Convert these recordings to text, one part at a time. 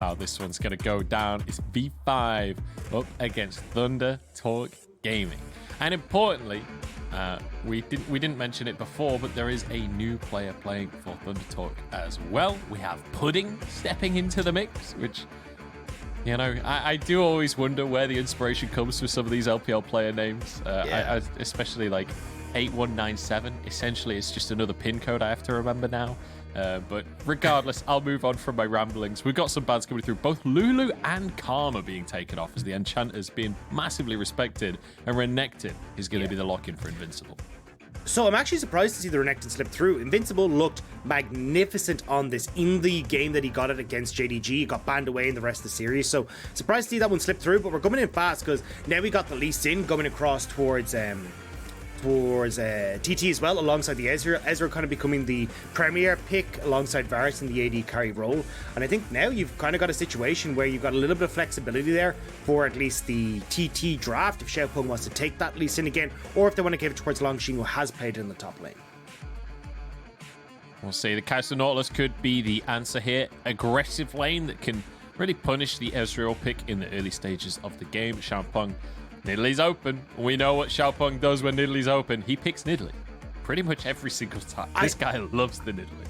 how this one's going to go down. It's V5 up against ThunderTalk Gaming. And importantly, we didn't mention it before, but there is a new player playing for ThunderTalk as well. We have Pudding stepping into the mix, which, you know, I do always wonder where the inspiration comes for some of these LPL player names, especially like 8197. Essentially, it's just another pin code I have to remember now. But regardless, I'll move on from my ramblings. We've got some bans coming through. Both Lulu and Karma being taken off as the Enchanters being massively respected, and Renekton is going to be the lock-in for Invincible. So I'm actually surprised to see the Renekton slip through. Invincible looked magnificent on this in the game that he got it against JDG. He got banned away in the rest of the series. So surprised to see that one slip through, but we're coming in fast because now we got the Lee Sin going across towards TT as well, alongside the Ezreal. Ezreal kind of becoming the premier pick alongside Varus in the AD carry role. And I think now you've kind of got a situation where you've got a little bit of flexibility there for at least the TT draft if Xiaopeng wants to take that Lee Sin again, or if they want to give it towards Longxing, who has played in the top lane. We'll see. The Kaiser Nautilus could be the answer here. Aggressive lane that can really punish the Ezreal pick in the early stages of the game. Xiaopeng, Nidalee's open. We know what Xiaopeng does when Nidalee's open. He picks Nidalee pretty much every single time. This guy loves the Nidalee.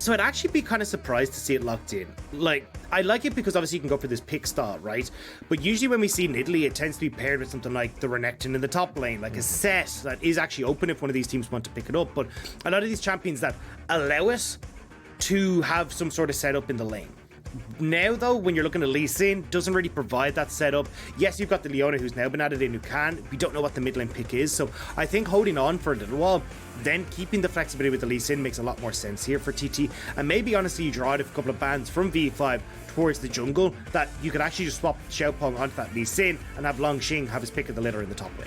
So I'd actually be kind of surprised to see it locked in. Like, I like it because obviously you can go for this pick style, right? But usually when we see Nidalee, it tends to be paired with something like the Renekton in the top lane, like a set that is actually open if one of these teams want to pick it up. But a lot of these champions that allow us to have some sort of setup in the lane. Now, though, when you're looking at Lee Sin, doesn't really provide that setup. Yes, you've got the Leona who's now been added in who can. We don't know what the mid lane pick is. So I think holding on for a little while, then keeping the flexibility with the Lee Sin makes a lot more sense here for TT. And maybe, honestly, you draw out a couple of bans from V5 towards the jungle that you could actually just swap Xiaopeng onto that Lee Sin and have Longxing have his pick of the litter in the top lane.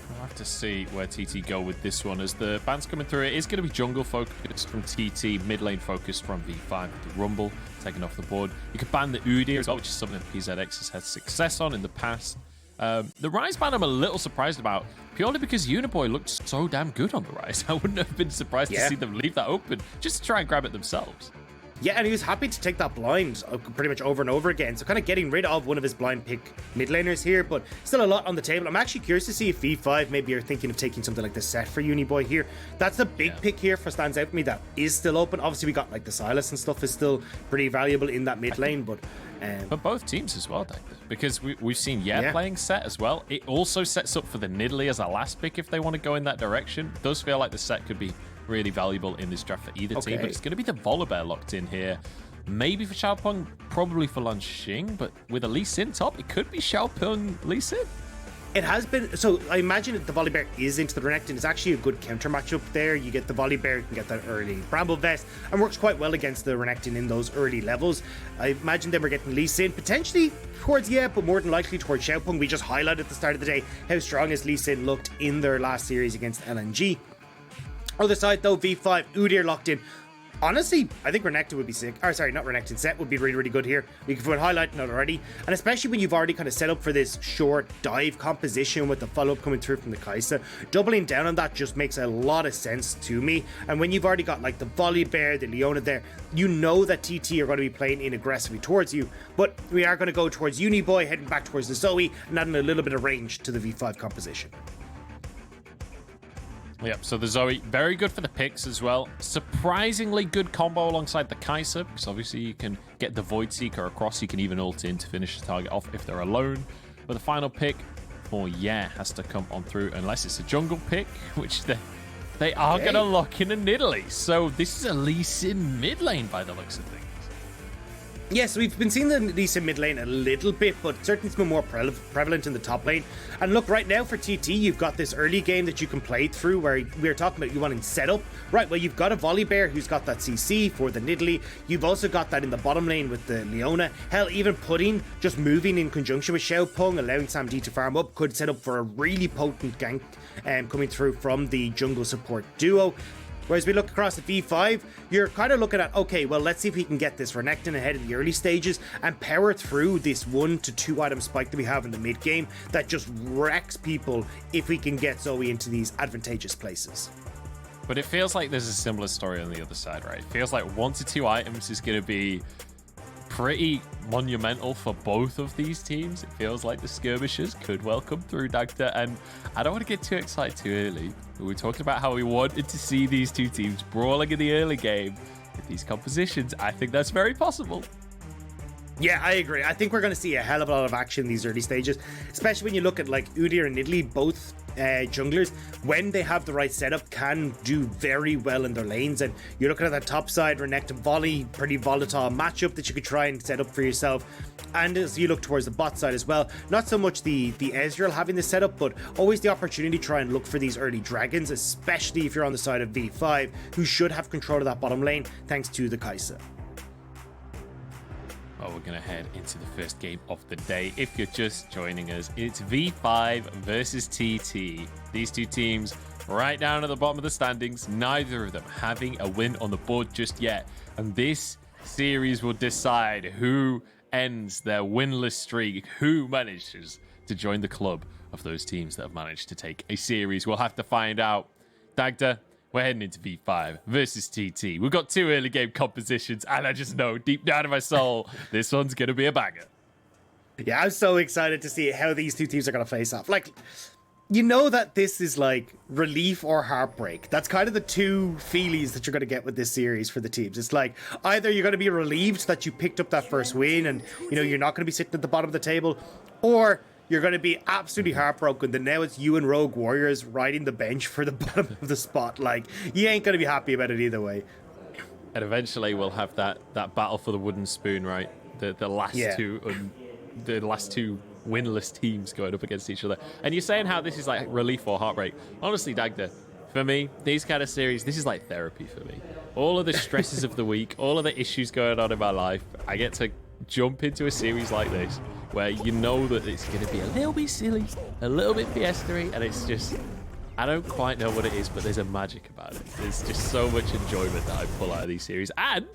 We'll have to see where TT go with this one. As the bans coming through, it is going to be jungle focused from TT, mid lane focused from V5 with the Rumble taken off the board. You could ban the Udyr as well, which is something that PZX has had success on in the past. The Rise ban I'm a little surprised about, purely because Uniboy looked so damn good on the Rise. I wouldn't have been surprised to see them leave that open just to try and grab it themselves. Yeah, and he was happy to take that blind pretty much over and over again. So kind of getting rid of one of his blind pick mid laners here, but still a lot on the table. I'm actually curious to see if V5 maybe are thinking of taking something like the set for Uniboy here. That's the big pick here for stands out for me that is still open. Obviously, we got like the Silas and stuff is still pretty valuable in that mid lane, but for both teams as well, because we've seen playing set as well. It also sets up for the Nidalee as a last pick if they want to go in that direction. It does feel like the set could be really valuable in this draft for either team, but it's going to be the Volibear locked in here. Maybe for Xiaopeng, probably for Longxing, but with a Lee Sin top, it could be Xiaopeng Lee Sin. It has been, so I imagine the Volibear is into the Renekton. It's actually a good counter matchup there. You get the Volibear, you can get that early Bramble Vest, and works quite well against the Renekton in those early levels. I imagine then we're getting Lee Sin, potentially towards, but more than likely towards Xiaopeng. We just highlighted at the start of the day how strong as Lee Sin looked in their last series against LNG. Other side though, V5, Udyr locked in. Honestly, I think Renekton would be sick. Or sorry, not Renekton, set would be really, really good here. We could highlight it already. And especially when you've already kind of set up for this short dive composition with the follow-up coming through from the Kai'Sa. Doubling down on that just makes a lot of sense to me. And when you've already got like the Volibear, the Leona there, you know that TT are going to be playing in aggressively towards you. But we are going to go towards Uniboy, heading back towards the Zoe, and adding a little bit of range to the V5 composition. Yep, so the Zoe, very good for the picks as well. Surprisingly good combo alongside the Kai'Sa, because obviously you can get the Void Seeker across. You can even ult in to finish the target off if they're alone. But the final pick for has to come on through, unless it's a jungle pick, which they are going to lock in a Nidalee. So this is a Lee Sin mid lane by the looks of things. Yes, we've been seeing the Lee Sin mid lane a little bit, but certainly it's been more prevalent in the top lane. And look, right now for TT, you've got this early game that you can play through where we were talking about you wanting setup. Right, well, you've got a Volibear who's got that CC for the Nidalee. You've also got that in the bottom lane with the Leona. Hell, even Pudding, just moving in conjunction with Xiaopeng, allowing Sam D to farm up, could set up for a really potent gank coming through from the jungle support duo. Whereas we look across at V5, you're kind of looking at, okay, well, let's see if we can get this Renekton ahead of the early stages and power through this 1 to 2 item spike that we have in the mid game that just wrecks people if we can get Zoe into these advantageous places. But it feels like there's a similar story on the other side, right? It feels like 1 to 2 items is going to be pretty monumental for both of these teams. It feels like the skirmishers could well come through, Dagda, and I don't want to get too excited too early. We were talking about how we wanted to see these two teams brawling in the early game with these compositions. I think that's very possible. Yeah, I agree. I think we're going to see a hell of a lot of action in these early stages, especially when you look at like Udyr and Italy, both junglers, when they have the right setup, can do very well in their lanes. And you're looking at that top side, Renekton Volley, pretty volatile matchup that you could try and set up for yourself. And as you look towards the bot side as well, not so much the Ezreal having the setup, but always the opportunity to try and look for these early dragons, especially if you're on the side of V5, who should have control of that bottom lane thanks to the Kai'Sa. Well, we're going to head into the first game of the day. If you're just joining us, it's V5 versus TT. These two teams right down at the bottom of the standings, neither of them having a win on the board just yet. And this series will decide who ends their winless streak, who manages to join the club of those teams that have managed to take a series. We'll have to find out. Dagda, we're heading into V5 versus TT. We've got two early game compositions, and I just know deep down in my soul, this one's going to be a banger. Yeah, I'm so excited to see how these two teams are going to face off. Like, you know that this is like relief or heartbreak. That's kind of the two feelies that you're going to get with this series for the teams. It's like either you're going to be relieved that you picked up that first win and, you know, you're not going to be sitting at the bottom of the table, or you're going to be absolutely heartbroken that now it's you and Rogue Warriors riding the bench for the bottom of the spot. Like, you ain't going to be happy about it either way. And eventually we'll have that battle for the wooden spoon, right? The last two winless teams going up against each other. And you're saying how this is like relief or heartbreak. Honestly, Dagda, for me, these kind of series, this is like therapy for me. All of the stresses of the week, all of the issues going on in my life, I get to jump into a series like this where you know that it's going to be a little bit silly, a little bit fiesta-y, and it's just, I don't quite know what it is, but there's a magic about it. There's just so much enjoyment that I pull out of these series. And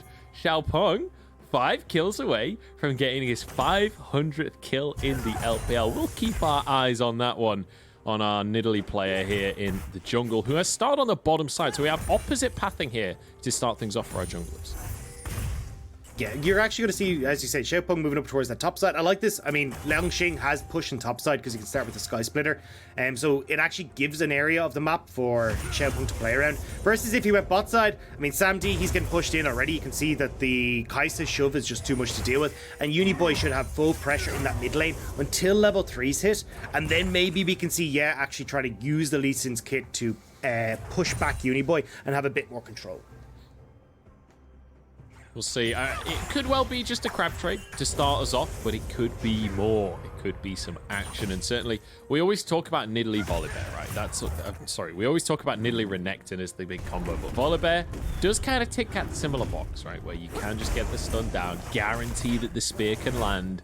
Xiaopeng, 5 kills away from getting his 500th kill in the LPL. We'll keep our eyes on that one, on our Nidalee player here in the jungle, who has started on the bottom side. So we have opposite pathing here to start things off for our junglers. Yeah, you're actually going to see, as you say, Xiaopeng moving up towards that top side. I like this. I mean, Liangxing has push in top side because he can start with the Sky Splitter. So it actually gives an area of the map for Xiaopeng to play around. Versus if he went bot side, I mean, Sam D, he's getting pushed in already. You can see that the Kai'Sa shove is just too much to deal with. And Uniboy should have full pressure in that mid lane until level 3's hit. And then maybe we can see, yeah, actually try to use the Lee Sin's kit to push back Uniboy and have a bit more control. We'll see. It could well be just a crab trade to start us off, but it could be more. It could be some action, and certainly we always talk about Nidalee Volibear, right? We always talk about Nidalee Renekton as the big combo, but Volibear does kind of tick that similar box, right? Where you can just get the stun down, guarantee that the spear can land.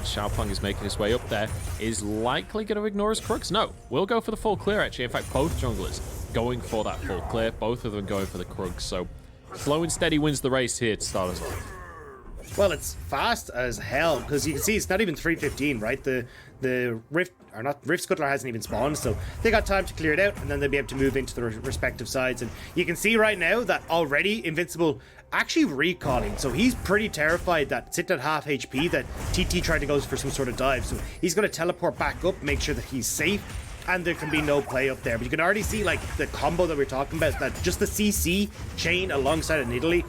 Xiaopeng is making his way up there. Is likely going to ignore his Krugs? No, we'll go for the full clear, actually. In fact, both junglers going for that full clear. Both of them going for the Krugs, so slow and steady wins the race here to start us off. Well, it's fast as hell because you can see it's not even 3:15, right? The Rift Scuttler hasn't even spawned, so they got time to clear it out, and then they'll be able to move into the respective sides. And you can see right now that already Invincible actually recalling, so he's pretty terrified that sitting at half HP that TT tried to go for some sort of dive, so he's going to teleport back up, make sure that he's safe. And there can be no play up there. But you can already see, like, the combo that we're talking about, that just the CC chain alongside of Nidalee,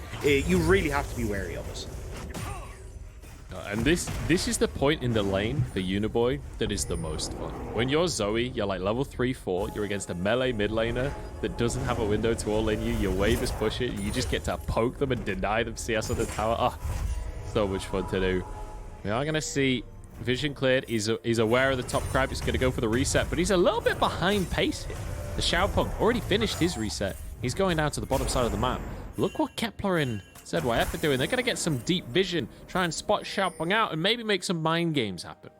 you really have to be wary of it. And this is the point in the lane for Uniboy that is the most fun. When you're Zoe, you're like level 3-4, you're against a melee mid laner that doesn't have a window to all in you, your wave is push it, you just get to poke them and deny them CS on the tower. Oh, so much fun to do. We are going to see vision cleared. He's aware of the top crab. He's going to go for the reset, but he's a little bit behind pace here. The Xiaopeng already finished his reset. He's going down to the bottom side of the map. Look what Kepler and ZYF are doing. They're going to get some deep vision, try and spot Xiaopeng out, and maybe make some mind games happen.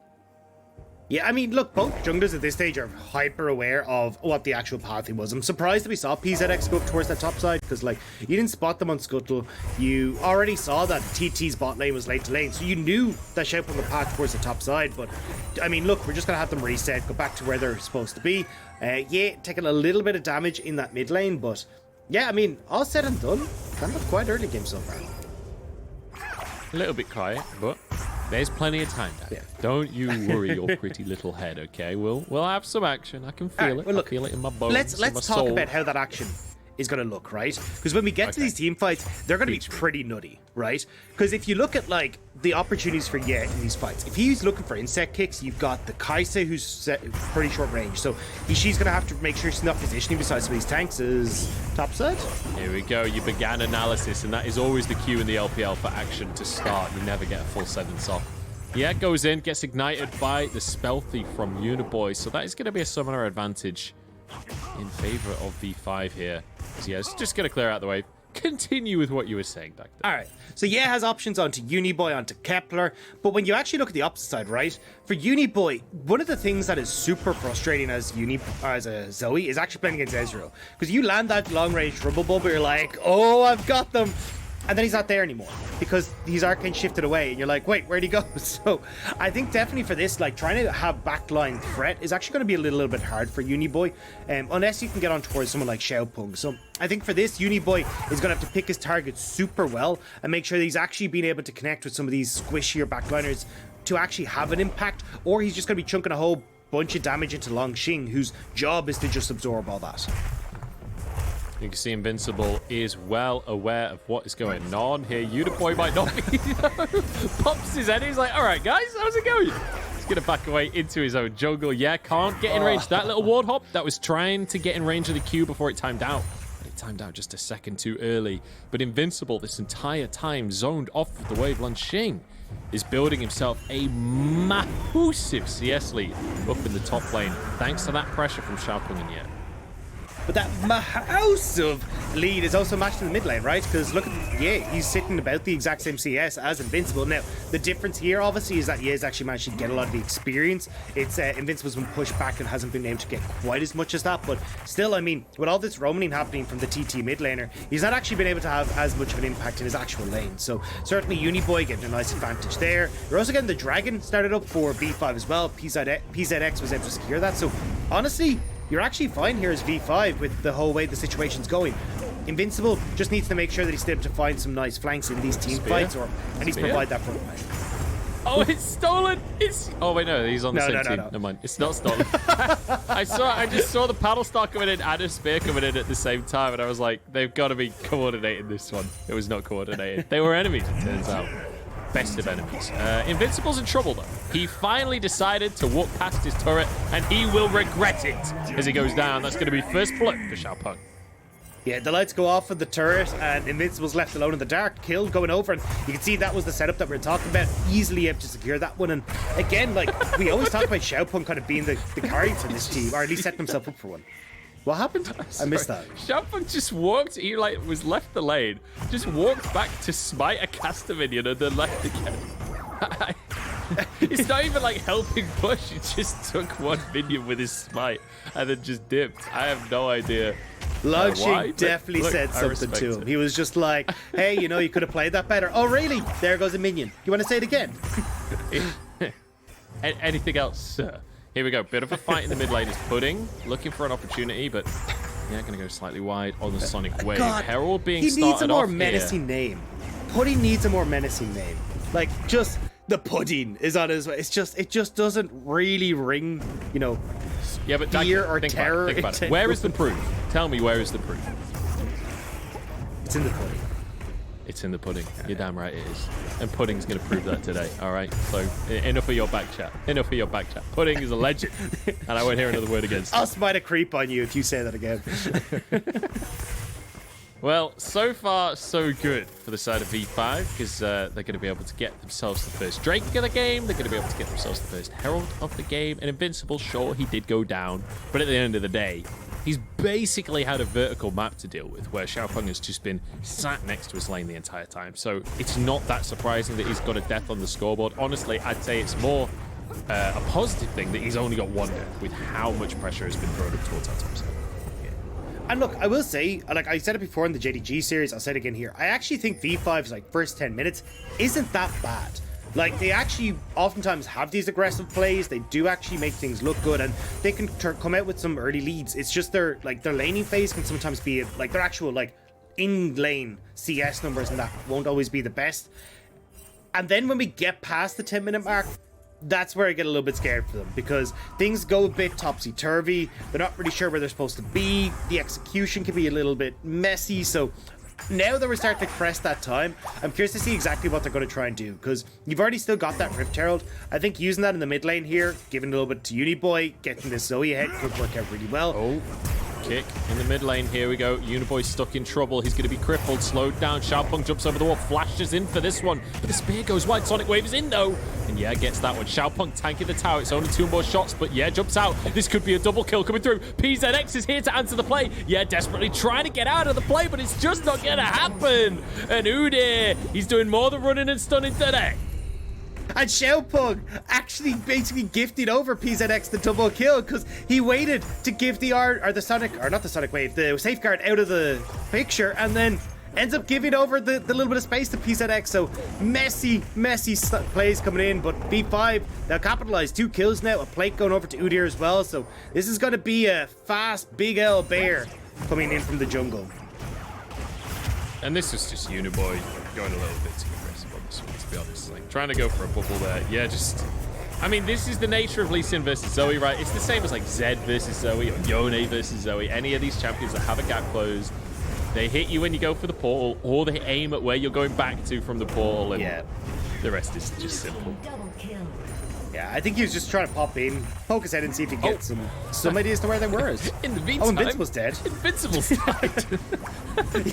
Yeah, I mean, look, both junglers at this stage are hyper aware of what the actual pathing was. I'm surprised that we saw PZX go up towards that top side because, like, you didn't spot them on Scuttle. You already saw that TT's bot lane was late to lane, so you knew that Xiaopeng would path towards the top side. But, I mean, look, we're just going to have them reset, go back to where they're supposed to be. Yeah, taking a little bit of damage in that mid lane, but, yeah, I mean, all said and done, kind of quite early game so far. A little bit quiet, but there's plenty of time, Dad. Yeah. Don't you worry your pretty little head, okay? We'll have some action. I can feel it. Well, look, I feel it in my bones. Let's in my talk soul. about how that action is going to look, right? Because when we get to these team fights, they're going to be pretty nutty, right? Because if you look at like the opportunities for Ye in these fights, if he's looking for insect kicks, you've got the Kaisa who's pretty short range, so she's going to have to make sure she's not positioning beside some of these tanks. Is topside. Here we go. You began analysis, and that is always the cue in the LPL for action to start. You never get a full sentence off. Yeah, goes in, gets ignited by the spell thief from Uniboy, so that is going to be a summoner advantage in favor of V5 here. So yeah, just going to clear out the way. Continue with what you were saying back there. All right. So yeah, has options onto Uniboy, onto Kepler, but when you actually look at the opposite side, right? For Uniboy, one of the things that is super frustrating as a Zoe is actually playing against Ezreal, because you land that long range rumble bubble, you're like, oh, I've got them. And then he's not there anymore because his arcane shifted away and you're like, wait, where'd he go? So I think definitely for this, like trying to have backline threat is actually going to be a little bit hard for Uniboy, unless you can get on towards someone like Xiaopeng. So I think for this, Uniboy is going to have to pick his targets super well and make sure that he's actually being able to connect with some of these squishier backliners to actually have an impact, or he's just going to be chunking a whole bunch of damage into Longxing, whose job is to just absorb all that. You can see Invincible is well aware of what is going on here. Uniboy might not be. Pops his head. He's like, all right, guys, how's it going? He's going to back away into his own jungle. Yeah, can't get in range. That little ward hop that was trying to get in range of the Q before it timed out. It timed out just a second too early. But Invincible, this entire time, zoned off of the wave. Longxing is building himself a massive CS lead up in the top lane, thanks to that pressure from Xiaopeng and Ye. But that massive lead is also matched in the mid lane, right? Because look at Ye, he's sitting about the exact same CS as Invincible. Now, the difference here, obviously, is that Ye's actually managed to get a lot of the experience. It's Invincible's been pushed back and hasn't been able to get quite as much as that. But still, I mean, with all this roaming happening from the TT mid laner, he's not actually been able to have as much of an impact in his actual lane. So certainly Uniboy getting a nice advantage there. You're also getting the Dragon started up for V5 as well. PZX was able to secure that. So honestly, you're actually fine here as V5 with the whole way the situation's going. Invincible just needs to make sure that he's able to find some nice flanks in these team fights, and he's provide that front line. Oh, it's stolen! Oh wait, no, he's on the same team. Never mind, it's not stolen. I just saw the paddle star coming in and a spear coming in at the same time, and I was like, they've got to be coordinating this one. It was not coordinated. They were enemies, it turns out. Best of enemies. Invincible's in trouble though. He finally decided to walk past his turret, and he will regret it as he goes down. That's going to be first blood for Xiaopeng. Yeah, the lights go off of the turret, and Invincible's left alone in the dark. Kill going over, and you can see that was the setup that we were talking about. Easily able to secure that one. And again, like we always talk about Xiaopeng kind of being the carry for this team, or at least setting himself up for one. What happened? I missed that. Xiaopeng just walked, he like was left the lane, just walked back to smite a caster minion and then left again. It's not even like helping push, he just took one minion with his smite and then just dipped. I have no idea. Longxing definitely said something to him. He was just like, hey, you know, you could have played that better. Oh, really? There goes a minion. You want to say it again? Anything else, sir? Here we go. Bit of a fight in the mid lane is Pudding. Looking for an opportunity, but yeah, going to go slightly wide on the Sonic Wave. God, Herald being he started needs a more off menacing name. Pudding needs a more menacing name. Like, just the pudding is on his way. It just doesn't really ring, you know, yeah, but fear or think terror. About it. Where is the proof? Tell me, where is the proof? It's in the pudding. It's in the pudding. You're damn right it is. And Pudding's going to prove that today, all right? So enough of your back chat. Enough of your back chat. Pudding is a legend, and I won't hear another word against it. I'll smite a creep on you if you say that again. Well, so far, so good for the side of V5, because they're going to be able to get themselves the first Drake of the game. They're going to be able to get themselves the first Herald of the game. And Invincible, sure, he did go down. But at the end of the day, he's basically had a vertical map to deal with, where Xiaopeng has just been sat next to his lane the entire time. So it's not that surprising that he's got a death on the scoreboard. Honestly, I'd say it's more a positive thing that he's only got one death with how much pressure has been thrown up towards our top side. And look, I will say, like I said it before in the JDG series, I'll say it again here. I actually think V5's like first 10 minutes isn't that bad. Like, they actually oftentimes have these aggressive plays. They do actually make things look good, and they can come out with some early leads. It's just their laning phase can sometimes be like their actual like in lane CS numbers, and that won't always be the best. And then when we get past the 10-minute mark, that's where I get a little bit scared for them, because things go a bit topsy-turvy. They're not really sure where they're supposed to be. The execution can be a little bit messy. So now that we're starting to press that time, I'm curious to see exactly what they're going to try and do, because you've already still got that Rift Herald. I think using that in the mid lane here, giving a little bit to Uniboy, getting this Zoe ahead could work out really well. Oh, kick in the mid lane. Here we go. Uniboy's stuck in trouble. He's going to be crippled, slowed down. Xiaopeng jumps over the wall, flashes in for this one. But the spear goes wide. Sonic Wave is in though. And yeah, gets that one. Xiaopeng tanking the tower. It's only 2 more shots, but yeah, jumps out. This could be a double kill coming through. PZX is here to answer the play. Yeah, desperately trying to get out of the play, but it's just not going to happen. And Udyr, he's doing more than running and stunning today. And Xiaopeng actually basically gifted over PZX the double kill, because he waited to give the Sonic Wave, the safeguard out of the picture, and then ends up giving over the little bit of space to PZX. So messy plays coming in, but V5, they'll capitalize. 2 kills now, a plate going over to Udyr as well. So this is going to be a fast Big L bear coming in from the jungle. And this was just Uniboy going a little bit too aggressive on this one, to be honest. Like, trying to go for a bubble there. Yeah, just... I mean, this is the nature of Lee Sin versus Zoe, right? It's the same as, like, Zed versus Zoe or Yone versus Zoe. Any of these champions that have a gap close, they hit you when you go for the portal, or they aim at where you're going back to from the portal, and the rest is just simple. Yeah, I think he was just trying to pop in, poke his head and see if he can get some ideas to where they were. In the meantime, Invincible's dead. Invincible's died.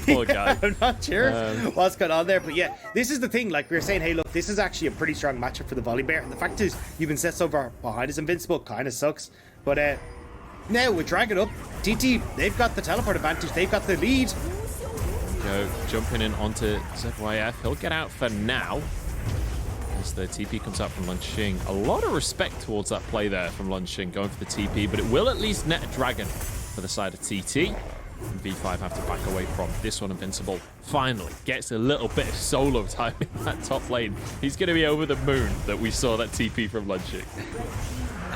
Poor guy. I'm not sure what's going on there, but yeah, this is the thing. Like we were saying, hey, look, this is actually a pretty strong matchup for the Volley Bear. And the fact is, you've been set so far behind as Invincible kind of sucks. But now with Dragon up, TT, they've got the teleport advantage. They've got the lead. Go jumping in onto ZYF. He'll get out for now. As the TP comes out from Lunxing. A lot of respect towards that play there from Lunxing, going for the TP, but it will at least net a Dragon for the side of TT. And V5 have to back away from this one. Invincible finally gets a little bit of solo time in that top lane. He's going to be over the moon that we saw that TP from Lunxing.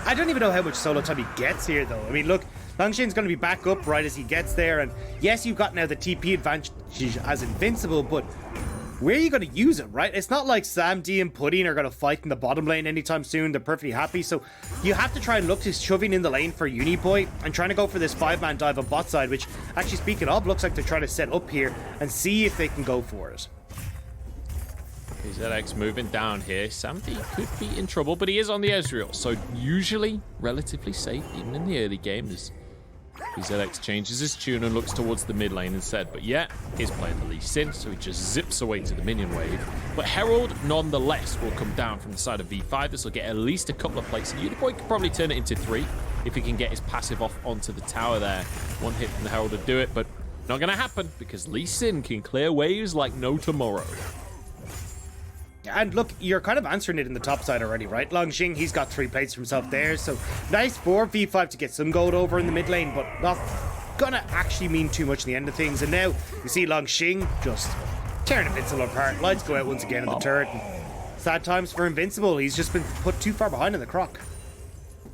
I don't even know how much solo time he gets here, though. I mean, look, Longshing's going to be back up right as he gets there, and yes, you've got now the TP advantage as Invincible, but where are you going to use it, right? It's not like Sam D and Pudding are going to fight in the bottom lane anytime soon. They're perfectly happy. So you have to try and look to shoving in the lane for Uniboy and trying to go for this 5-man dive on bot side, which actually, speaking of, looks like they're trying to set up here and see if they can go for it. ZX moving down here. Sam D could be in trouble, but he is on the Ezreal, so usually relatively safe, even in the early game. As ZX changes his tune and looks towards the mid lane instead. But yeah, he's playing the Lee Sin, so he just zips away to the minion wave. But Herald, nonetheless, will come down from the side of V5. This will get at least a couple of plates. And Uniboy could probably turn it into 3 if he can get his passive off onto the tower there. One hit from the Herald to do it, but not going to happen because Lee Sin can clear waves like no tomorrow. And look, you're kind of answering it in the top side already, right? Longxing, he's got 3 plates for himself there, so nice for V5 to get some gold over in the mid lane, but not gonna actually mean too much in the end of things. And now you see Longxing just tearing Invincible apart. Lights go out once again in the turret. And sad times for Invincible. He's just been put too far behind in the croc.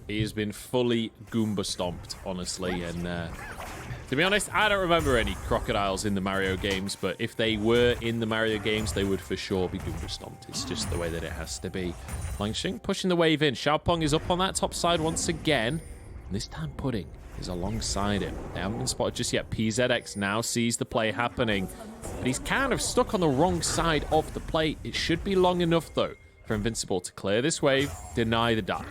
He has been fully Goomba stomped, honestly, and to be honest, I don't remember any crocodiles in the Mario games, but if they were in the Mario games, they would for sure be Goomba stomped. It's just the way that it has to be. Longxing pushing the wave in. Xiaopeng is up on that top side once again. And this time Pudding is alongside him. They haven't been spotted just yet. PZX now sees the play happening, but he's kind of stuck on the wrong side of the plate. It should be long enough, though, for Invincible to clear this wave, deny the dive.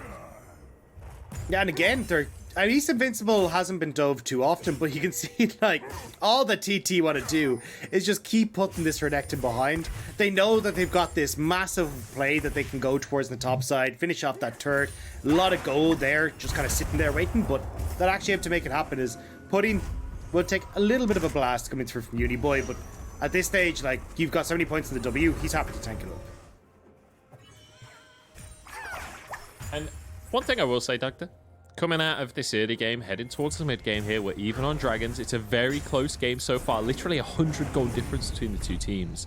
Yeah, and again, at least Invincible hasn't been dove too often, but you can see, like, all the TT want to do is just keep putting this Renekton behind. They know that they've got this massive play that they can go towards the top side, finish off that turret. A lot of gold there, just kind of sitting there waiting, but that actually have to make it happen is Pudding will take a little bit of a blast coming through from Uniboy, but at this stage, like, you've got so many points in the W, he's happy to tank it up. And one thing I will say, Doctor, coming out of this early game, heading towards the mid game here, we're even on Dragons. It's a very close game so far. Literally 100 goal difference between the two teams.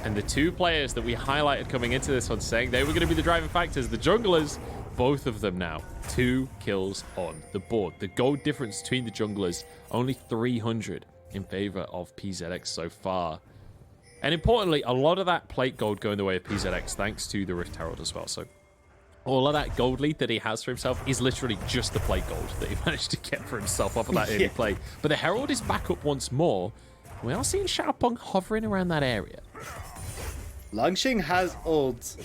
And the 2 players that we highlighted coming into this one saying they were going to be the driving factors, the junglers, both of them now 2 kills on the board. The goal difference between the junglers, only 300 in favor of PZX so far. And importantly, a lot of that plate gold going the way of PZX thanks to the Rift Herald as well. So all of that gold lead that he has for himself is literally just the plate gold that he managed to get for himself off of that early play. But the Herald is back up once more. We are seeing Xiaopeng hovering around that area. Longxing has ult.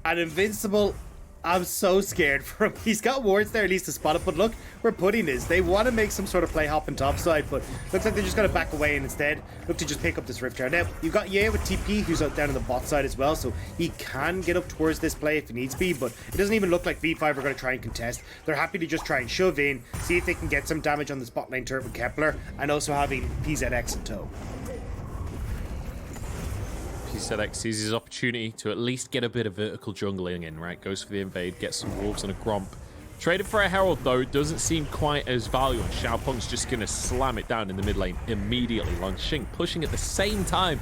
And Invincible, I'm so scared for him. He's got wards there at least to spot it, but look where Pudding is. They want to make some sort of play hopping topside, but looks like they're just going to back away and instead look to just pick up this Rift Herald. Now, you've got Ye with TP, who's out down on the bot side as well, so he can get up towards this play if he needs to be, but it doesn't even look like V5 are going to try and contest. They're happy to just try and shove in, see if they can get some damage on the spot lane turret with Kepler, and also having PZX in tow. PZX sees his opportunity to at least get a bit of vertical jungling in, right? Goes for the invade, gets some wolves and a gromp. Traded for a Herald, though, doesn't seem quite as valuable. Xiaopeng's just going to slam it down in the mid lane immediately. Longxing pushing at the same time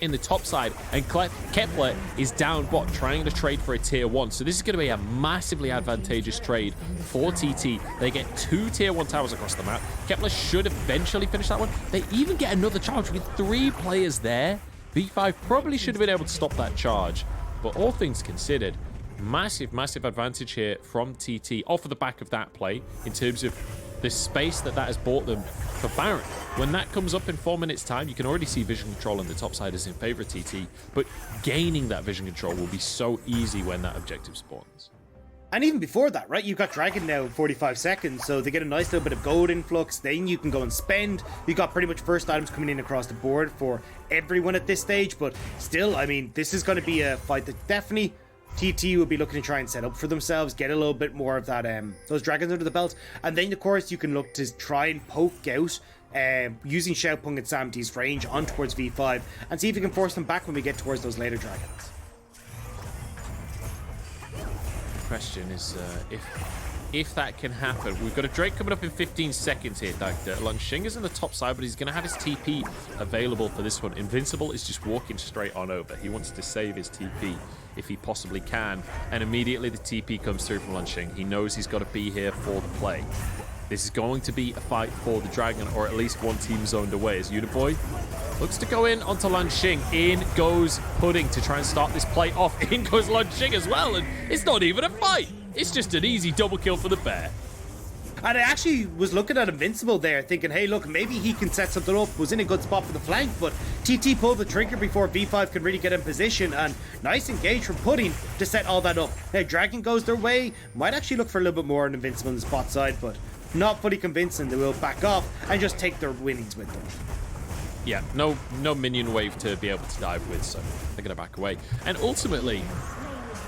in the top side, and Kepler is down bot, trying to trade for a tier 1. So this is going to be a massively advantageous trade for TT. They get 2 tier 1 towers across the map. Kepler should eventually finish that one. They even get another charge with 3 players there. V5 probably should have been able to stop that charge, but all things considered, massive advantage here from TT off of the back of that play in terms of the space that has bought them for Baron. When that comes up in 4 minutes time, you can already see vision control on the top side is in favor of TT, but gaining that vision control will be so easy when that objective spawns. And even before that, right, you've got Dragon now in 45 seconds, so they get a nice little bit of gold influx, then you can go and spend. You've got pretty much first items coming in across the board for everyone at this stage, but still, I mean, this is going to be a fight that definitely TT will be looking to try and set up for themselves, get a little bit more of that, those dragons under the belt, and then, of course, you can look to try and poke out using Xiaopeng and SamD's range on towards V5, and see if you can force them back when we get towards those later dragons. Question is if that can happen. We've got a Drake coming up in 15 seconds here, Doctor. Longxing is on the top side, but he's going to have his TP available for this one. Invincible is just walking straight on over. He wants to save his TP if he possibly can, and immediately the TP comes through from Longxing. He knows he's got to be here for the play. This is going to be a fight for the Dragon, or at least one team zoned away as Uniboy looks to go in onto Longxing. In goes Pudding to try and start this play off. In goes Longxing as well, and it's not even a fight. It's just an easy double kill for the bear. And I actually was looking at Invincible there, thinking, hey, look, maybe he can set something up. Was in a good spot for the flank, but TT pulled the trigger before V5 could really get in position, and nice engage from Pudding to set all that up. Now, Dragon goes their way. Might actually look for a little bit more on Invincible on the spot side, but not fully convincing. They will back off and just take their winnings with them. Yeah, no minion wave to be able to dive with, so they're going to back away. And ultimately,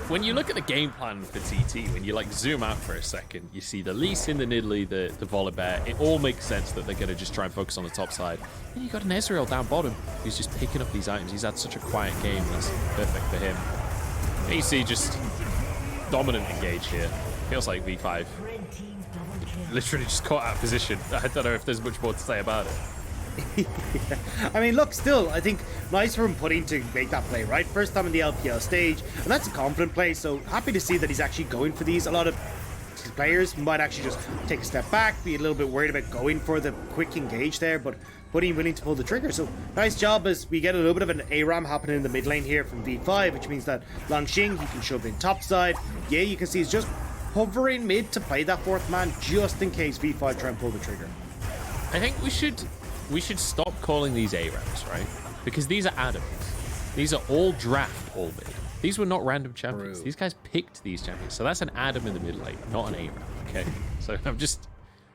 when you look at the game plan for TT, when you like zoom out for a second, you see the Lee Sin, the Nidalee, the Volibear. It all makes sense that they're going to just try and focus on the top side. And you got an Ezreal down bottom who's just picking up these items. He's had such a quiet game, and that's perfect for him. AC just dominant engage here. Feels like V5 literally just caught out of position. I don't know if there's much more to say about it. Yeah. I mean, look, still, I think nice for him Pudding to make that play, right? First time in the LPL stage, and that's a confident play, so happy to see that he's actually going for these. A lot of players might actually just take a step back, be a little bit worried about going for the quick engage there, but Pudding willing to pull the trigger, so nice job as we get a little bit of an ARAM happening in the mid lane here from V5, which means that Longxing, he can shove in topside. Yeah, you can see he's just hovering mid to play that fourth man, just in case V5 try and pull the trigger. I think we should stop calling these ARAMs, right? Because these are Adams. These are all draft all mid. These were not random champions. These guys picked these champions. So that's an Adam in the mid lane, not an ARAM. Okay. So I'm just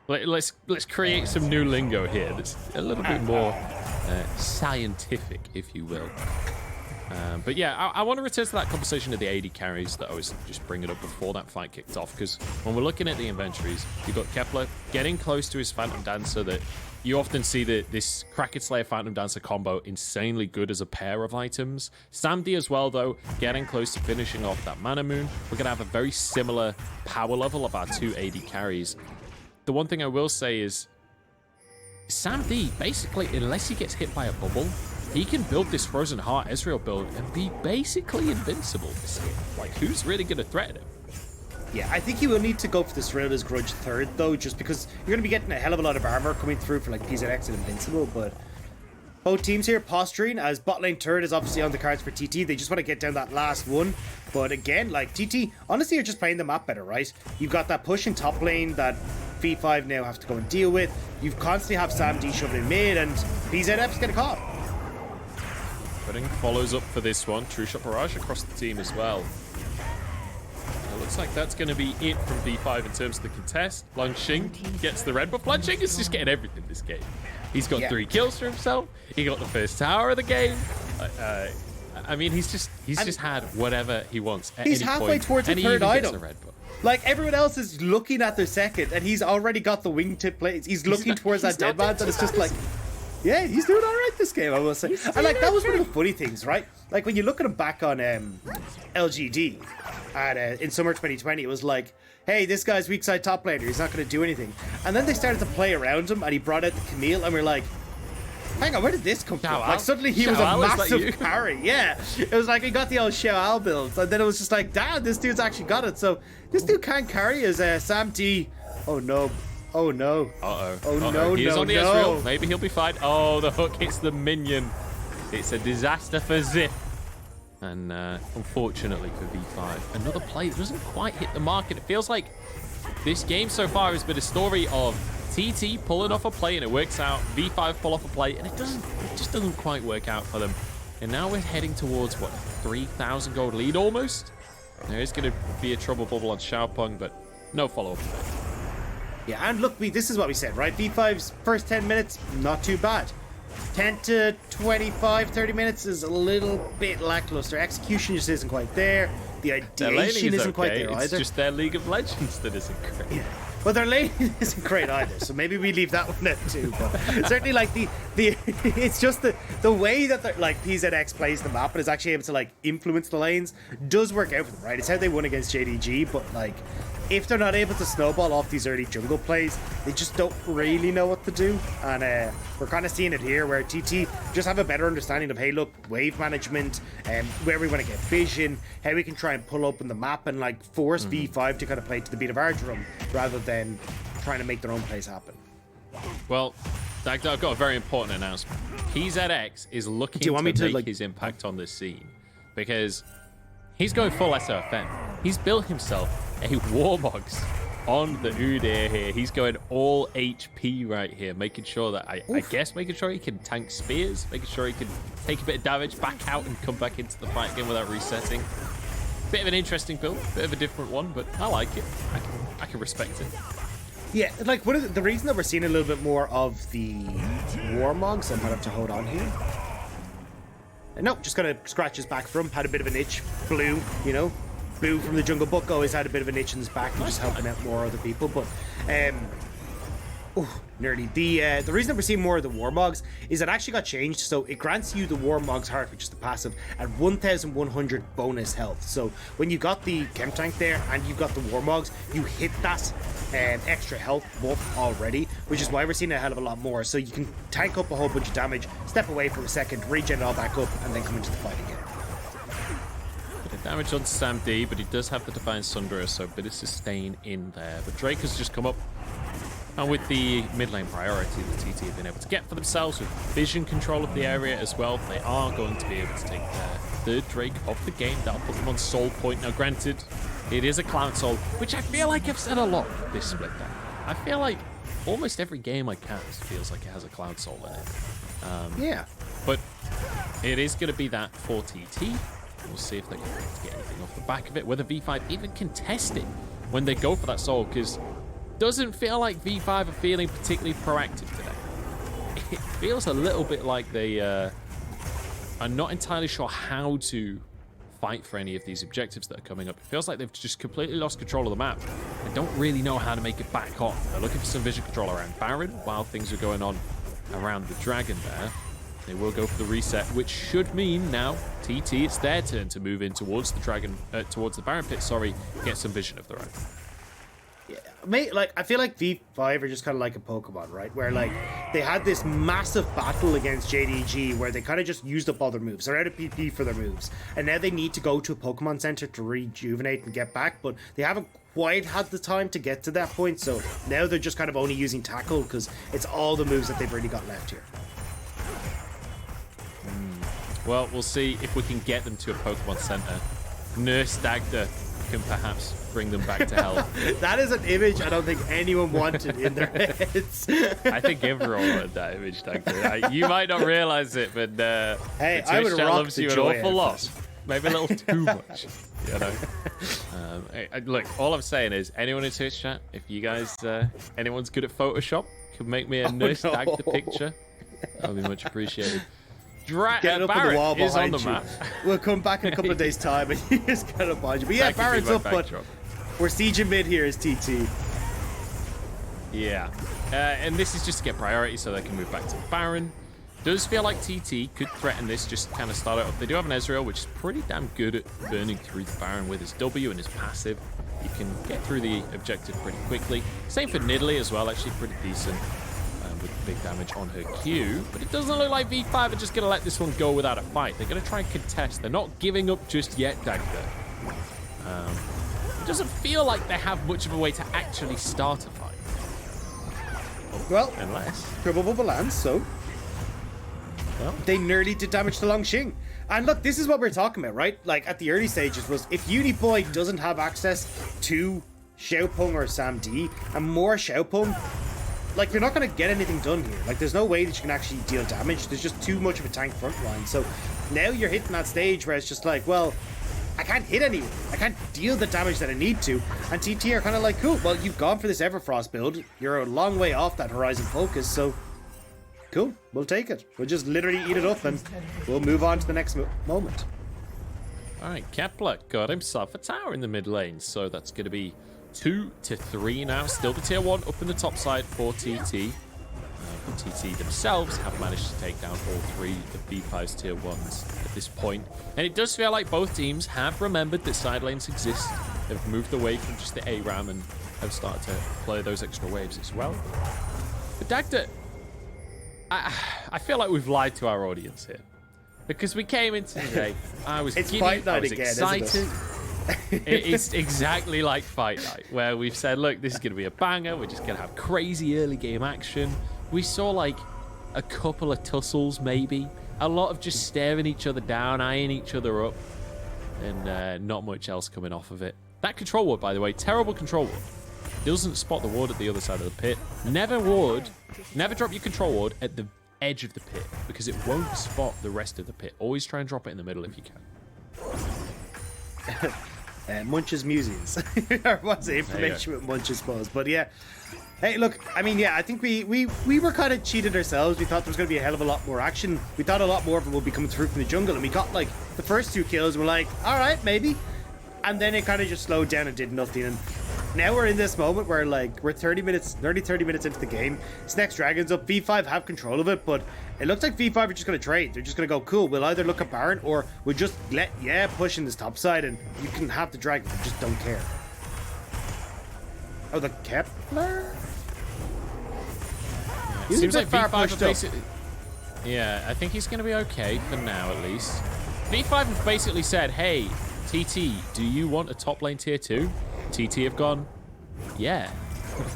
let's create some new lingo here that's a little bit more scientific, if you will. But yeah, I want to return to that conversation of the AD carries that I was just bringing up before that fight kicked off, because when we're looking at the inventories, you've got Kepler getting close to his Phantom Dancer. That you often see that this Kraken Slayer Phantom Dancer combo insanely good as a pair of items. SamD as well, though, getting close to finishing off that Mana Moon. We're going to have a very similar power level of our two AD carries. The one thing I will say is SamD, basically, unless he gets hit by a bubble, he can build this Frozen Heart Ezreal build and be basically invincible this game. Like, who's really going to threaten him? Yeah, I think he will need to go for the Serra's Grudge third, though, just because you're going to be getting a hell of a lot of armor coming through for, like, PZX and Invincible, but Both teams here posturing as bot lane turret is obviously on the cards for TT. They just want to get down that last one. But again, like TT, honestly, you're just playing the map better, right? You've got that push in top lane that V5 now have to go and deal with. You constantly have Sam D shoved in mid, and BZF's getting caught. Pudding follows up for this one. True shot barrage across the team as well. It looks like that's going to be it from V5 in terms of the contest. Langxing gets the red buff. Langxing is just getting everything this game. He's got 3 kills for himself. He got the first tower of the game. I mean, he's just had whatever he wants at he's any halfway point, towards the and he third even item. gets a red buff. Like, everyone else is looking at their second, and he's already got the wingtip plates. He's looking towards that dead man, and it's just like, yeah, he's doing all right this game, I will say. And like, that was one of the funny things, right? Like, when you look at him back on LGD in summer 2020, it was like, hey, this guy's weak side top laner, he's not going to do anything. And then they started to play around him, and he brought out the Camille, and we're like, hang on, where did this come from? Like, suddenly he was a massive carry. Yeah, it was like he got the old Xiao build, and then it was just like, damn, this dude's actually got it. So this dude can't carry as Sam T. Oh no. Oh no. Oh no, He's on the no. Ezreal. Maybe he'll be fine. Oh, the hook hits the minion. It's a disaster for Zip. And unfortunately for V5, another play that doesn't quite hit the mark. And it feels like this game so far has been a story of TT pulling off a play and it works out. V5 pull off a play and it just doesn't quite work out for them. And now we're heading towards what, 3,000 gold lead almost. There is going to be a trouble bubble on Xiaopeng, but no follow up. Yeah, and look, this is what we said, right? V5's first 10 minutes, not too bad. 10 to 25, 30 minutes is a little bit lackluster. Execution just isn't quite there. The ideation isn't quite there either. It's just their League of Legends that isn't great. Yeah. Well, their lane isn't great either, so maybe we leave that one out too. But certainly, like the it's just the way that like PZX plays the map and is actually able to like influence the lanes does work out for them, right? It's how they won against JDG, but like if they're not able to snowball off these early jungle plays, they just don't really know what to do. And we're kind of seeing it here where TT just have a better understanding of, hey, look, wave management, and where we want to get vision, how we can try and pull open the map and like force V5 to kind of play to the beat of our drum rather than trying to make their own plays happen. Well, I've got a very important announcement. PZX is looking to make his impact on this scene because he's going full SOFM. He's built himself a Warmogs on the Udyr here. He's going all HP right here, making sure that, I guess, making sure he can tank spears, making sure he can take a bit of damage, back out and come back into the fight again without resetting. Bit of an interesting build, bit of a different one, but I like it. I can respect it. Yeah, like one of the reason that we're seeing a little bit more of the Warmogs, I might have to hold on here. Nope, just gonna scratch his back from, had a bit of an itch, blue, you know. Blue from the Jungle Book always had a bit of an itch in his back and just helping out more other people, but nearly. The reason that we're seeing more of the Warmogs is it actually got changed, so it grants you the Warmog's Heart, which is the passive, at 1,100 bonus health. So when you got the Chem Tank there and you got the Warmogs, you hit that extra health buff already, which is why we're seeing a hell of a lot more. So you can tank up a whole bunch of damage, step away for a second, regen it all back up, and then come into the fight again. Damage on Sam D, but he does have the Divine Sundra, so a bit of sustain in there. But Drake has just come up, and with the mid lane priority that TT have been able to get for themselves, with vision control of the area as well, they are going to be able to take their third Drake off the game. That'll put them on Soul Point. Now, granted, it is a Cloud Soul, which I feel like I've said a lot this split down. I feel like almost every game I cast feels like it has a Cloud Soul in it. Yeah. But it is going to be that for TT. We'll see if they can get anything off the back of it, whether V5 even can test it when they go for that soul, because it doesn't feel like V5 are feeling particularly proactive today. It feels a little bit like they are not entirely sure how to fight for any of these objectives that are coming up. It feels like they've just completely lost control of the map and don't really know how to make it back on. They're looking for some vision control around Baron while things are going on around the Dragon there. They will go for the reset, which should mean now TT, it's their turn to move in towards the Dragon, towards the Baron Pit, get some vision of their own. Yeah, mate, like, I feel like V5 are just kind of like a Pokemon, right? Where, like, they had this massive battle against JDG where they kind of just used up all their moves. They're out of PP for their moves. And now they need to go to a Pokemon Center to rejuvenate and get back, but they haven't quite had the time to get to that point, so now they're just kind of only using Tackle because it's all the moves that they've really got left here. Well, we'll see if we can get them to a Pokemon Center. Nurse Dagda can perhaps bring them back to health. That is an image I don't think anyone wanted in their heads. I think everyone wanted that image, Dagda. You might not realize it, but hey, I would rock loves the you an joy awful lot. Maybe a little too much. You know. Look, all I'm saying is, anyone in Twitch chat, if you guys, anyone's good at Photoshop, could make me a Nurse Dagda picture. That'll be much appreciated. Get it up on the wall is on behind the you. map. We'll come back in a couple of days' time and you just get it behind you. But yeah, Baron's up, but we're sieging mid here as TT. Yeah. And this is just to get priority so they can move back to Baron. Does feel like TT could threaten this, just kind of start it up. They do have an Ezreal, which is pretty damn good at burning through the Baron with his W and his passive. You can get through the objective pretty quickly. Same for Nidalee as well, actually pretty decent. With big damage on her Q, but it doesn't look like V5 are just going to let this one go without a fight. They're going to try and contest. They're not giving up just yet, Dagda. It doesn't feel like they have much of a way to actually start a fight. Well, unless triple bubble lands, so they nearly did damage to Longxing. And look, this is what we're talking about, right? Like at the early stages was if Uniboy doesn't have access to Xiaopeng or Sam D and more Xiaopeng, like, you're not going to get anything done here. Like, there's no way that you can actually deal damage. There's just too much of a tank front line. So now you're hitting that stage where it's just like, well, I can't hit anyone. I can't deal the damage that I need to. And TT are kind of like, cool, well, you've gone for this Everfrost build. You're a long way off that Horizon focus, so cool, we'll take it. We'll just literally eat it up and we'll move on to the next moment. All right, Kepler got himself a tower in the mid lane, so that's going to be 2 to 3 now. Still the tier 1 up in the top side for TT. But TT themselves have managed to take down all 3 of V5's tier 1s at this point. And it does feel like both teams have remembered that side lanes exist. They've moved away from just the ARAM and have started to play those extra waves as well. But Dagda, I feel like we've lied to our audience here. Because we came into today, I was giddy, I was excited. It's exactly like Fight Night, where we've said, look, this is going to be a banger. We're just going to have crazy early game action. We saw like a couple of tussles, maybe. A lot of just staring each other down, eyeing each other up. And not much else coming off of it. That control ward, by the way, terrible control ward. Doesn't spot the ward at the other side of the pit. Never drop your control ward at the edge of the pit, because it won't spot the rest of the pit. Always try and drop it in the middle if you can. Munch's musings. What's the information with Munch's suppose? But yeah. Hey, look, I mean, yeah, I think we were kind of cheated ourselves. We thought there was going to be a hell of a lot more action. We thought a lot more of it would be coming through from the jungle, and we got like the first 2 kills. We're like, all right, maybe. And then it kind of just slowed down and did nothing. And now we're in this moment where like we're 30 minutes into the game. Snakes Dragon's up. V5 have control of it, but it looks like V5 are just going to trade. They're just going to go, cool, we'll either look at Baron or we'll just let push in this top side and you can have the dragon. We just don't care. Oh, the Kepler? Yeah, seems like V5 basically. Yeah, I think he's going to be okay for now at least. V5 have basically said, hey, TT, do you want a top lane tier 2? TT have gone, yeah.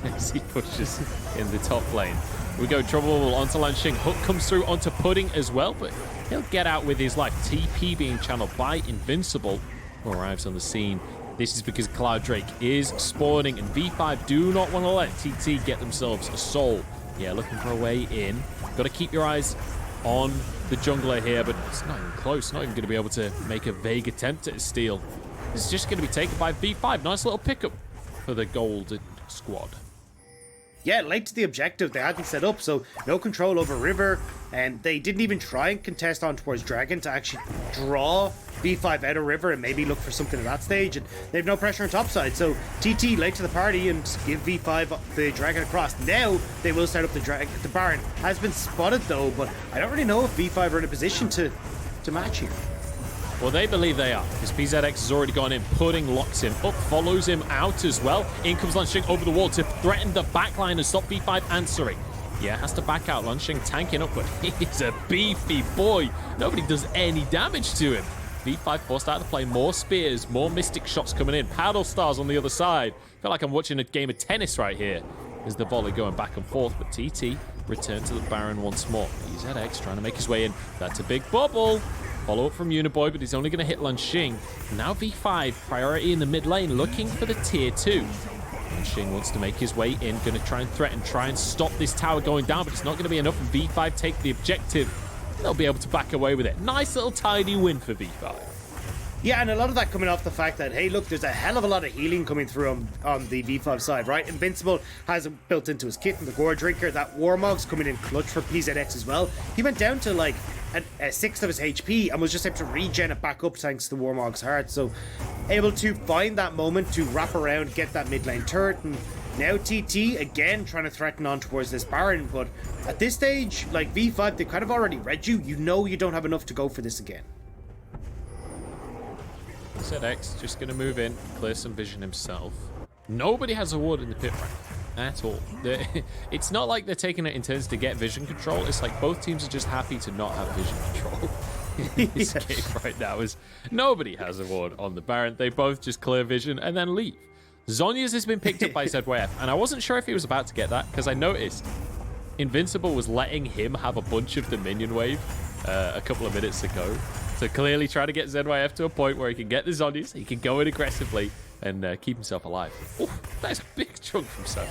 As he pushes in the top lane. We go trouble onto Lanxing. Hook comes through onto Pudding as well, but he'll get out with his life. TP being channeled by Invincible, who arrives on the scene. This is because Cloud Drake is spawning, and V5 do not want to let TT get themselves a soul. Yeah, looking for a way in. Got to keep your eyes on the jungler here, but it's not even close. Not even going to be able to make a vague attempt at a steal. This is just going to be taken by V5. Nice little pickup for the golden squad. Yeah, late to the objective. They hadn't set up, so no control over River, and they didn't even try and contest on towards Dragon to actually draw V5 out of River and maybe look for something at that stage, and they have no pressure on topside. So TT late to the party and give V5 the Dragon across. Now they will start up the Dragon. The Baron has been spotted though, but I don't really know if V5 are in a position to match here. Well, they believe they are, because PZX has already gone in. Pudding locks him up, follows him out as well. In comes Lanxing over the wall to threaten the backline and stop V5 answering. Yeah, has to back out. Lanxing tanking up, but he's a beefy boy. Nobody does any damage to him. V5 forced out of the play. More spears, more mystic shots coming in. Paddle stars on the other side. I feel like I'm watching a game of tennis right here. There's the volley going back and forth, but TT returned to the Baron once more. PZX trying to make his way in. That's a big bubble. Follow up from Uniboy, but he's only going to hit Lanxing. Now V5, priority in the mid lane, looking for the tier 2. Lanxing wants to make his way in, going to try and threaten, try and stop this tower going down, but it's not going to be enough. And V5 take the objective. They'll be able to back away with it. Nice little tidy win for V5. Yeah, and a lot of that coming off the fact that, hey, look, there's a hell of a lot of healing coming through on the V5 side, right? Invincible has it built into his kit, and the Gore Drinker, that Warmog's coming in clutch for PZX as well. He went down to like a sixth of his HP and was just able to regen it back up thanks to Warmog's heart. So able to find that moment to wrap around, get that mid lane turret, and now TT again trying to threaten on towards this Baron. But at this stage, like V5, they kind of already read you. You know you don't have enough to go for this again. ZX just going to move in, clear some vision himself. Nobody has a ward in the pit right at all. It's not like they're taking it in turns to get vision control. It's like both teams are just happy to not have vision control. In this game right now is nobody has a ward on the Baron. They both just clear vision and then leave. Zhonya's has been picked up by ZYF, and I wasn't sure if he was about to get that because I noticed Invincible was letting him have a bunch of the minion wave a couple of minutes ago. So clearly trying to get ZYF to a point where he can get the Zhonyas, he can go in aggressively and keep himself alive. Oh, that's a big chunk from Sandy.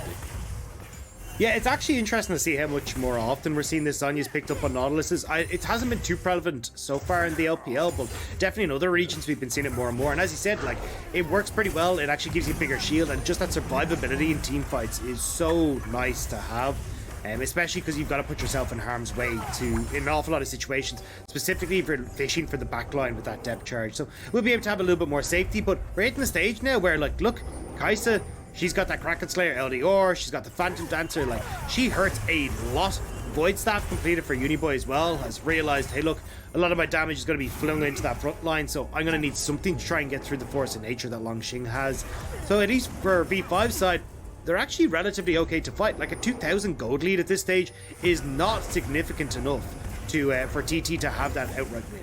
Yeah, it's actually interesting to see how much more often we're seeing this Zhonya's picked up on Nautiluses. It hasn't been too prevalent so far in the LPL, but definitely in other regions we've been seeing it more and more. And as you said, like, it works pretty well. It actually gives you a bigger shield, and just that survivability in team fights is so nice to have. Especially because you've got to put yourself in harm's way in an awful lot of situations, specifically if you're fishing for the backline with that depth charge. So we'll be able to have a little bit more safety, but we're hitting the stage now where, like, look, Kai'Sa, she's got that Kraken Slayer LDR, she's got the Phantom Dancer, like, she hurts a lot. Void Staff completed for Uniboy as well, has realized, hey, look, a lot of my damage is going to be flung into that front line, so I'm going to need something to try and get through the force of nature that Lanxing has. So at least for V5 side, they're actually relatively okay to fight. Like, a 2,000 gold lead at this stage is not significant enough to for TT to have that outright win.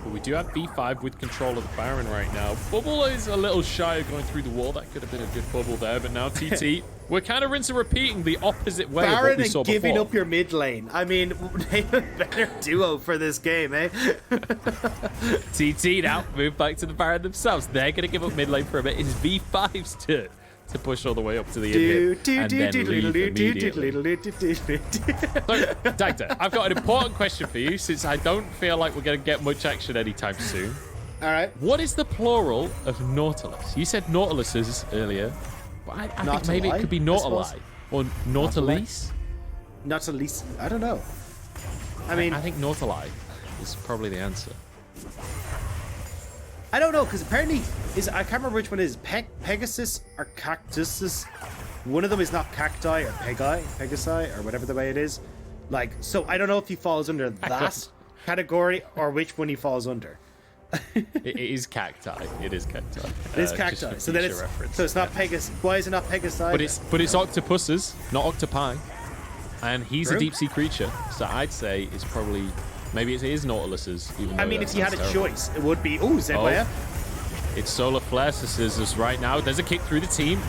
But we do have V5 with control of the Baron right now. Bubble is a little shy of going through the wall. That could have been a good bubble there, but now TT, we're kind of rinse and repeating the opposite way Baron of what we saw and giving before. up your mid lane. I mean, name a better duo for this game, eh? TT now move back to the Baron themselves. They're going to give up mid lane for a bit. It's V5's turn to push all the way up to the in and then leave immediately. So, Dagda, I've got an important question for you since I don't feel like we're going to get much action anytime soon. All right. What is the plural of Nautilus? You said Nautiluses earlier, but I think maybe it could be Nautili or Nautilus. Nautilus. I don't know. I mean, I think Nautili is probably the answer. I don't know, because apparently I can't remember which one it is. Pegasus or Cactus. One of them is not Cacti or Pegasi or whatever the way it is. Like, so I don't know if he falls under that category or which one he falls under. It is cacti. It is cacti. It is cacti. So then it's not Pegasus. Why is it not Pegasi? But it's octopuses, not octopi, and he's a deep sea creature. So I'd say it's probably maybe it is Nautilus's. Even I mean, if you had a choice, it would be ZYF. It's Solar Flare Scissors right now. There's a kick through the team.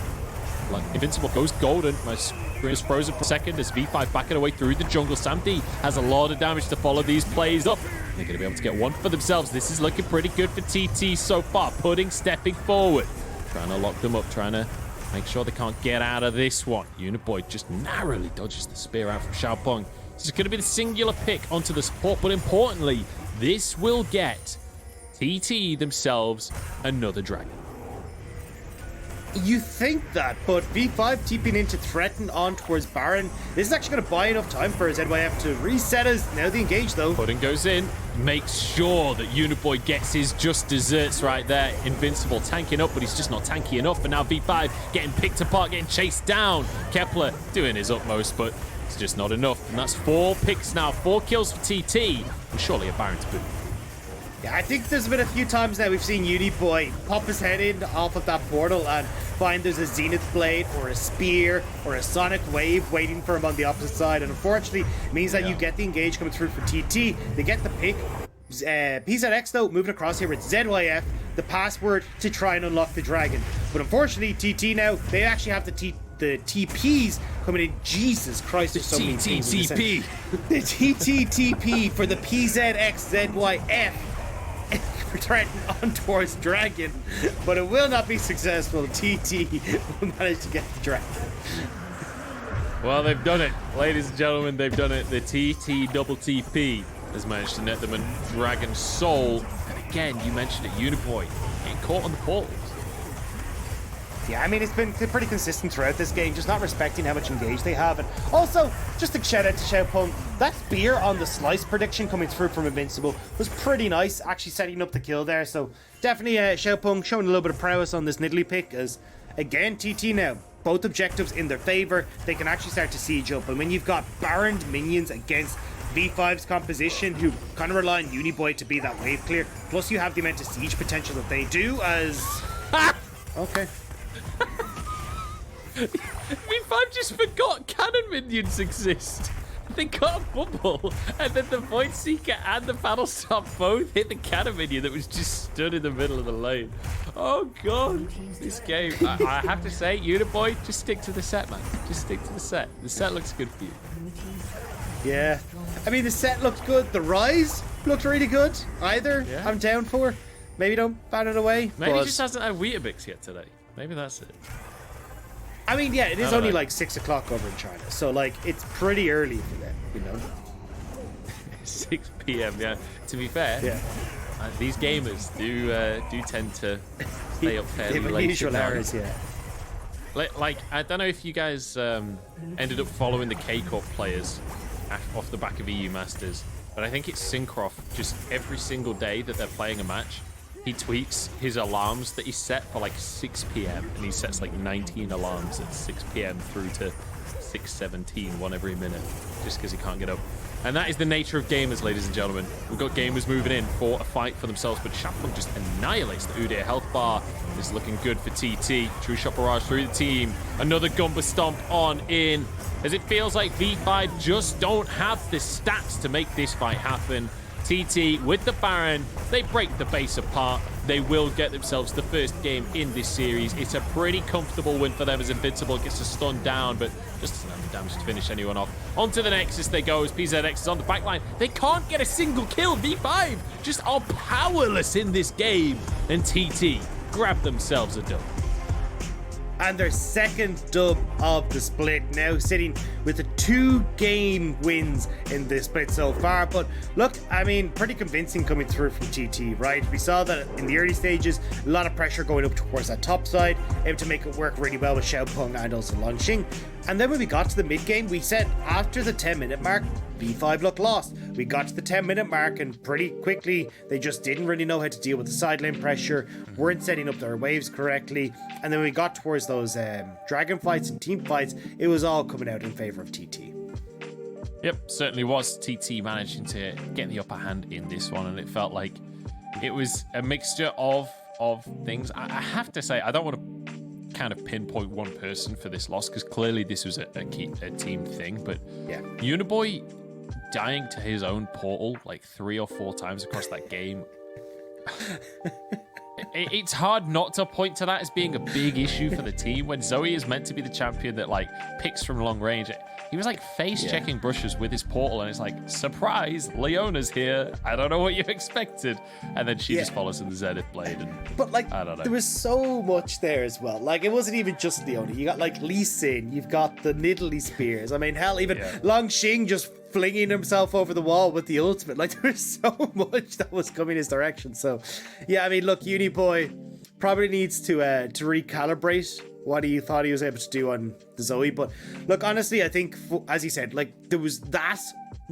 Like, Invincible goes golden. My screen is frozen for a second as V5 backing away through the jungle. Sam D has a lot of damage to follow these plays up. They're going to be able to get one for themselves. This is looking pretty good for TT so far. Stepping forward. Trying to lock them up. Trying to make sure they can't get out of this one. Uniboy just narrowly dodges the spear out from Xiaopeng. This is going to be the singular pick onto the support. But importantly, this will get TT themselves another dragon. You think that, but V5 TPing in to threaten on towards Baron. This is actually going to buy enough time for ZYF to reset us. Now the engage, though. Pudding goes in, makes sure that Uniboy gets his just desserts right there. Invincible tanking up, but he's just not tanky enough. And now V5 getting picked apart, getting chased down. Kepler doing his utmost, but it's just not enough. And that's 4 picks now, 4 kills for TT, and surely a Baron to boot. Yeah, I think there's been a few times now we've seen Uniboy pop his head in off of that portal and find there's a Zenith Blade or a Spear or a Sonic Wave waiting for him on the opposite side. And unfortunately, it means that you get the engage coming through for TT. They get the pick. PZX, though, moving across here with ZYF, the password to try and unlock the dragon. But unfortunately, TT now, they actually have the the TPs coming in. Jesus Christ, there's so many teams. TTTP. The TTTP for the PZXZYF threatened on towards Dragon, but it will not be successful. TT will manage to get the Dragon. Well, they've done it, ladies and gentlemen. They've done it. The TTTP has managed to net them a Dragon Soul. And again, you mentioned it, Uniboy getting caught on the portals. Yeah, I mean, it's been pretty consistent throughout this game, just not respecting how much engage they have. And also, just a shout out to Xiaopeng, that spear on the slice prediction coming through from Invincible was pretty nice, actually setting up the kill there. So definitely Xiaopeng showing a little bit of prowess on this Nidalee pick, as again, TT now, both objectives in their favor. They can actually start to siege up. And when you've got Baroned minions against V5's composition, who kind of rely on Uniboy to be that wave clear, plus you have the amount of siege potential that they do, as... Okay. V5 just forgot cannon minions exist. They got a bubble, and then the Void Seeker and the Battlestar both hit the cannon minion that was just stood in the middle of the lane. Oh god, this game. I have to say, Uniboy, just stick to the set, man. Just stick to the set. The set looks good for you. Yeah. I mean, the set looked good. The Rise looked really good. Either, yeah. I'm down for. Maybe don't ban it away. Maybe he just hasn't had Weetabix yet today. Maybe that's it. I mean, yeah, it is only like 6 o'clock over in China, so like it's pretty early for them, you know. 6 p.m. Yeah. To be fair, yeah, these gamers do tend to stay up fairly late. Usual hours, yeah. Like I don't know if you guys ended up following the K-Corp players off the back of EU Masters, but I think it's Syncroft. Just every single day that they're playing a match, he tweets his alarms that he set for like 6 p.m. and he sets like 19 alarms at 6 p.m. through to 6:17, one every minute, just because he can't get up. And that is the nature of gamers, ladies and gentlemen. We've got gamers moving in for a fight for themselves, but Xiaopeng just annihilates the Udyr health bar. This is looking good for TT. True shot barrage through the team. Another Gumba stomp on in, as it feels like V5 just don't have the stats to make this fight happen. TT with the Baron, they break the base apart. They will get themselves the first game in this series. It's a pretty comfortable win for them, as Invincible gets a stun down, but just doesn't have the damage to finish anyone off. On to the Nexus they go, as PZX is on the backline. They can't get a single kill. V5 just are powerless in this game, and TT grab themselves a dub. And their second dub of the split, now sitting with the 2-game wins in this split so far. But look, I mean, pretty convincing coming through from TT, right? We saw that in the early stages, a lot of pressure going up towards that top side, able to make it work really well with Xiaopeng and also Longxing. And then when we got to the mid game, we said after the 10-minute mark, V5 looked lost. We got to the 10-minute mark, and pretty quickly they just didn't really know how to deal with the side lane pressure, weren't setting up their waves correctly. And then we got towards those dragon fights and team fights, it was all coming out in favor of TT. Yep, certainly was. TT managing to get the upper hand in this one, and it felt like it was a mixture of things. I have to say, I don't want to kind of pinpoint one person for this loss, because clearly this was a team thing, but yeah, Uniboy dying to his own portal like 3 or 4 times across that game. It's hard not to point to that as being a big issue for the team when Zoe is meant to be the champion that like picks from long range. He was like face checking brushes with his portal, and it's like, surprise, Leona's here. I don't know what you expected. And then she just follows in the Zenith Blade. And but like, I don't know. There was so much there as well. Like, it wasn't even just Leona. You got like Lee Sin, you've got the Nidalee spears. I mean, hell, even Longxing just flinging himself over the wall with the ultimate. Like, there was so much that was coming his direction. So, yeah, I mean, look, Uniboy probably needs to recalibrate what he thought he was able to do on the Zoe. But look, honestly, I think, as he said, like, there was that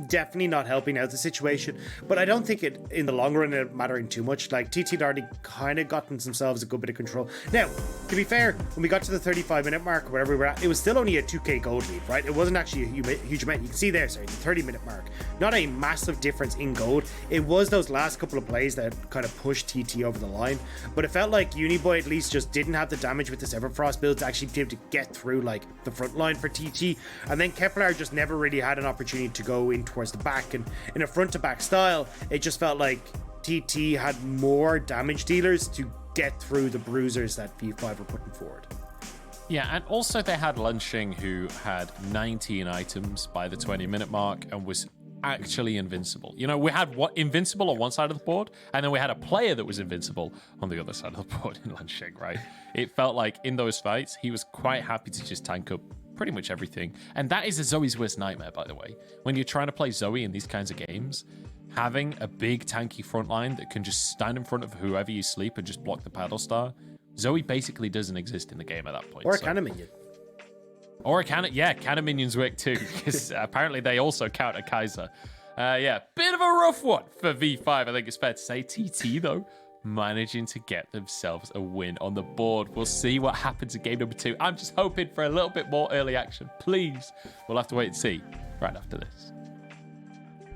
definitely not helping out the situation, but I don't think it in the long run it mattering too much. Like, TT had already kind of gotten themselves a good bit of control. Now, to be fair, when we got to the 35-minute mark or wherever we were at, it was still only a 2k gold lead, right? It wasn't actually a huge amount. You can see there, sorry, the 30-minute mark, not a massive difference in gold. It was those last couple of plays that kind of pushed TT over the line, but it felt like Uniboy at least just didn't have the damage with this Everfrost build to actually be able to get through like the front line for TT, and then Kepler just never really had an opportunity to go in towards the back, and in a front to back style, it just felt like TT had more damage dealers to get through the bruisers that V5 were putting forward. Yeah, and also they had Lunshing, who had 19 items by the 20-minute mark and was actually invincible. You know, we had invincible on one side of the board, and then we had a player that was invincible on the other side of the board in Lunshing, right? It felt like in those fights, he was quite happy to just tank up pretty much everything. And that is a Zoe's worst nightmare, by the way. When you're trying to play Zoe in these kinds of games, having a big tanky front line that can just stand in front of whoever you sleep and just block the paddle star, Zoe basically doesn't exist in the game at that point. Or a cannon minion. Or a cannon, yeah, cannon minions work too, because apparently they also count a Kaiser. Yeah, bit of a rough one for V5, I think it's fair to say. TT, though, managing to get themselves a win on the board. We'll see what happens in game number 2. I'm just hoping for a little bit more early action, please. We'll have to wait and see right after this.